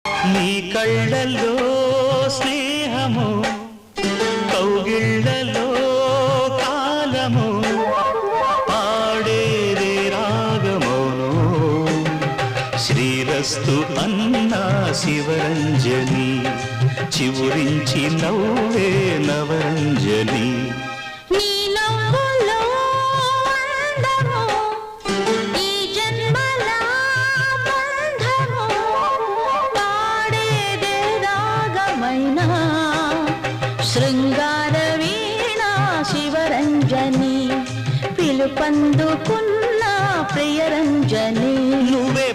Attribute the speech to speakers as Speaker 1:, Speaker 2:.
Speaker 1: నీ కళ్ళల్లో స్నేహము, కౌగిళ్ళలో కాలము, పాడేరే రాగమోను శ్రీరస్తు అన్నా శివరంజని, చివురించి నవ్వే నవరంజని.
Speaker 2: శృంగార వీణ శివరంజని, పిలుపందుకున్న ప్రియరంజని.
Speaker 1: నువ్వే